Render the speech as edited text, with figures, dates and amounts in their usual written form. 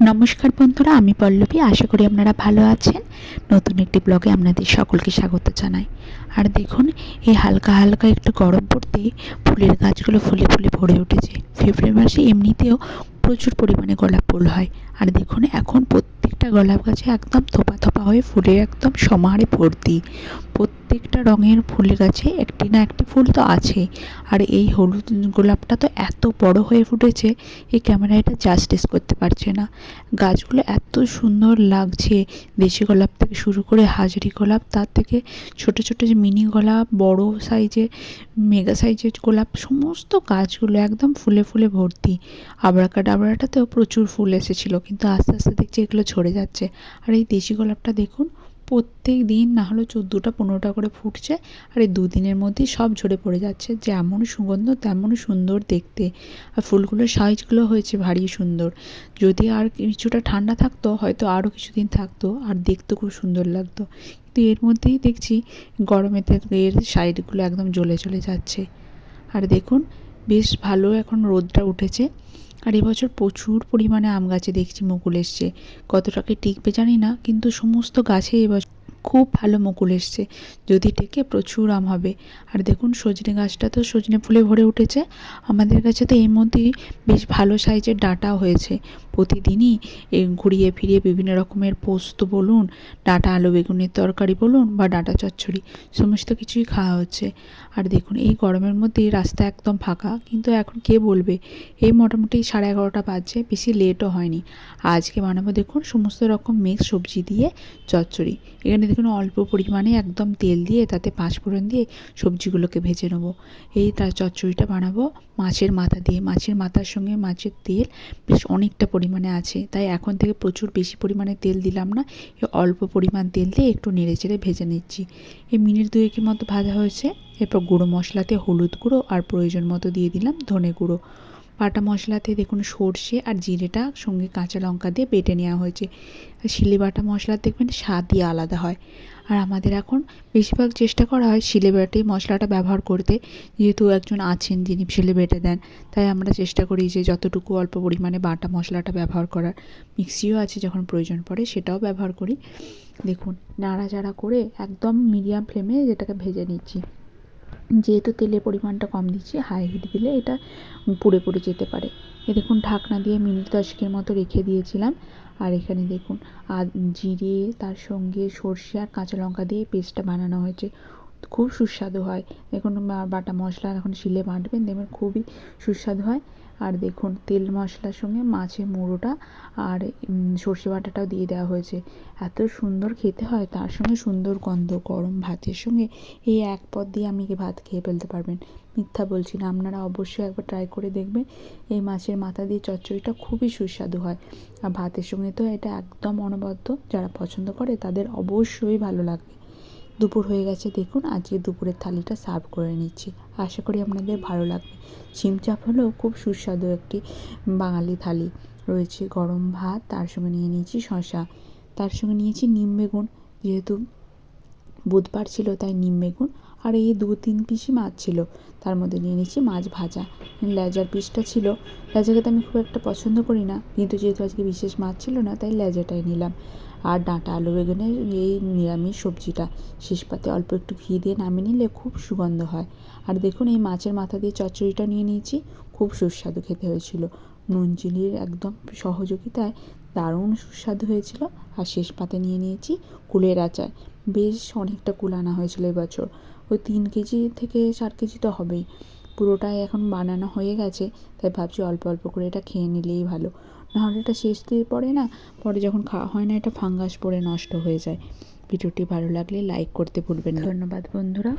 নমস্কার বন্ধুরা, আমি পল্লবী। আশা করি আপনারা ভালো আছেন। নতুন একটি ব্লগে আপনাদের সকলকে স্বাগত জানাই। আর দেখুন, এই হালকা হালকা একটু গরম পড়তেই ফুলের গাছগুলো ফুলে ফুলে ভরে উঠেছে। ফেব্রুয়ারি মাসে এমনিতেও প্রচুর পরিমাণে গোলাপ ফুল হয়। আর দেখুন, এখন প্রত্যেকটা গোলাপ গাছে একদম থোপা থোপা হয়ে ফুলের একদম সমাহারে ভর্তি। প্রত্যেকটা রঙের ফুল গাছে একটি না একটি ফুল তো আছে। আর এই হলুদ গোলাপটা তো এত বড় হয়ে ফুটেছে, এই ক্যামেরায় এটা জাস্টিস করতে পারছে না। গাছগুলো এত সুন্দর লাগছে, দেশি গোলাপ থেকে শুরু করে হাজারি গোলাপ, তার থেকে ছোট ছোট যে মিনি গোলাপ, বড় সাইজের মেগা সাইজের গোলাপ, সমস্ত গাছগুলো একদম ফুলে ফুলে ভর্তি। আবরাকাডাবরাটাতেও প্রচুর ফুল এসেছিলো, কিন্তু আস্তে আস্তে দেখছি এগুলো ঝরে যাচ্ছে। আর এই দেশি গোলাপটা দেখুন, প্রত্যেক দিন না হলেও 14টা-15টা করে ফুটছে। আর এই দুদিনের মধ্যেই সব ঝরে পড়ে যাচ্ছে। যেমন সুগন্ধ তেমন সুন্দর দেখতে। আর ফুলগুলোর সাইজগুলো হয়েছে ভারী সুন্দর। যদি আর কিছুটা ঠান্ডা থাকতো হয়তো আরও কিছুদিন থাকতো, আর দেখতে খুব সুন্দর লাগতো। কিন্তু এর মধ্যেই দেখছি গরমেতে এর সাইডগুলো একদম জ্বলে চলে যাচ্ছে। আর দেখুন, বেশ ভালো এখন রোদটা উঠেছে। আর এবছর প্রচুর পরিমাণে আম গাছে দেখছি মুকুল এসছে। কতটাকে টিকবে জানি না, কিন্তু সমস্ত গাছে এবছর খুব ভালো মুকুল এসছে। যদি টেকে প্রচুর আম হবে। আর দেখুন, সজনে গাছটা তো সজনে ফুলে ভরে উঠেছে। আমাদের কাছে তো এর মধ্যেই বেশ ভালো সাইজের ডাঁটাও হয়েছে। প্রতিদিনই ঘুরিয়ে ফিরিয়ে বিভিন্ন রকমের পোস্ত বলুন, ডাঁটা আলু বেগুনের তরকারি বলুন, বা ডাঁটা চচ্চড়ি, সমস্ত কিছুই খাওয়া হচ্ছে। আর দেখুন, এই গরমের মধ্যেই রাস্তা একদম ফাঁকা, কিন্তু এখন কে বলবে। এই মোটামুটি 11:30 বাজছে, বেশি লেটও হয়নি। আজকে বানাবো দেখুন সমস্ত রকম মিক্স সবজি দিয়ে চচ্চড়ি। এখানে দেখুন অল্প পরিমাণে একদম তেল দিয়ে তাতে 5 ফোড়ন দিয়ে সবজিগুলোকে ভেজে নেবো। এই তার চচ্চড়িটা বানাবো মাছের মাথা দিয়ে। মাছের মাথার সঙ্গে মাছের তেল বেশ অনেকটা পরিমাণে আছে, তাই এখন থেকে প্রচুর বেশি পরিমাণে তেল দিলাম না। অল্প পরিমাণ তেল দিয়ে একটু নেড়ে চেড়ে ভেজে নিচ্ছি। এই মিনিট 2-এর মতো ভাজা হয়েছে। এরপর গুঁড়ো মশলাতে হলুদ গুঁড়ো আর প্রয়োজন মতো দিয়ে দিলাম ধনে গুঁড়ো। বাটা মশলাতে দেখুন সর্ষে আর জিরেটা সঙ্গে কাঁচা লঙ্কা দিয়ে বেটে নেওয়া হয়েছে। শিলে বাটা মশলা দেখবেন স্বাদই আলাদা হয়। আর আমাদের এখন বেশিরভাগ চেষ্টা করা হয় শিলে বেটে মশলাটা ব্যবহার করতে, যেহেতু একজন আছেন যিনি শিলে বেটে দেন। তাই আমরা চেষ্টা করি যে যতটুকু অল্প পরিমাণে বাটা মশলাটা ব্যবহার করার। মিক্সিও আছে, যখন প্রয়োজন পড়ে সেটাও ব্যবহার করি। দেখুন, নাড়াচাড়া করে একদম মিডিয়াম ফ্লেমে যেটাকে ভেজে নিচ্ছি। যেহেতু তেলের পরিমাণটা কম দিচ্ছি, হাই হিট দিলে এটা পুড়ে পুড়ে যেতে পারে। দেখুন, ঢাকনা দিয়ে মিনিট 10-এর মতো রেখে দিয়েছিলাম। আর এখানে দেখুন জিরে, তার সঙ্গে সর্ষে আর কাঁচা লঙ্কা দিয়ে পেস্টটা বানানো হয়েছে। খুব সুস্বাদু হয়। দেখুন, বাটা মশলা এখন শিলে বাটবেন, দেখবেন খুবই সুস্বাদু হয়। আর দেখুন, তেল মশলার সঙ্গে মাছের মুড়োটা আর সর্ষে বাটাটাও দিয়ে দেওয়া হয়েছে। এত সুন্দর খেতে হয়, তার সঙ্গে সুন্দর গন্ধ। গরম ভাতের সঙ্গে এই এক পদ দিয়ে আপনি ভাত খেয়ে ফেলতে পারবেন। মিথ্যা বলছি না, আপনারা অবশ্যই একবার ট্রাই করে দেখবেন। এই মাছের মাথা দিয়ে চচ্চড়িটা খুবই সুস্বাদু হয়। আর ভাতের সঙ্গে তো এটা একদম অনবদ্য। যারা পছন্দ করে তাদের অবশ্যই ভালো লাগবে। দুপুর হয়ে গেছে, দেখুন আজকে দুপুরের থালিটা সার্ভ করে নিচ্ছি। আশা করি আপনাদের ভালো লাগবে। শিমচাপ হলেও খুব সুস্বাদু একটি বাঙালি থালি। রয়েছে গরম ভাত, তার সঙ্গে নিয়ে নিয়েছি শশা, তার সঙ্গে নিয়েছি নিম বেগুন, যেহেতু বুধবার ছিল তাই নিম বেগুন। আর এই 2-3 পিসই মাছ ছিল, তার মধ্যে নিয়ে নিয়েছি মাছ ভাজা। লেজার পিসটা ছিল। লেজা খেতে আমি খুব একটা পছন্দ করি না, কিন্তু যেহেতু আজকে বিশেষ মাছ ছিল না তাই লেজাটাই নিলাম। আর ডাঁটা আলু বেগুনের এই নিরামিষ সবজিটা শেষ পাতে অল্প একটু ঘি দিয়ে নামিয়ে নিলে খুব সুগন্ধ হয়। আর দেখুন, এই মাছের মাথা দিয়ে চচ্চড়িটা নিয়ে নিয়েছি। খুব সুস্বাদু খেতে হয়েছিল। নুন চিনির একদম সহযোগিতায় দারুণ সুস্বাদু হয়েছিল। আর শেষ পাতে নিয়ে নিয়েছি কুলের আচার। বেশ অনেকটা কুল আনা হয়েছিল এবছর। ওই 3 কেজি থেকে 4 কেজি তো হবেই। পুরোটাই এখন বানানো হয়ে গেছে, তাই ভাবছি অল্প অল্প করে এটা খেয়ে নিলেই ভালো। নাহলে এটা শেষ দিয়ে পড়ে না, পরে যখন খাওয়া হয় না এটা ফাঙ্গাস পড়ে নষ্ট হয়ে যায়। ভিডিওটি ভালো লাগলে লাইক করতে ভুলবেন না। ধন্যবাদ বন্ধুরা।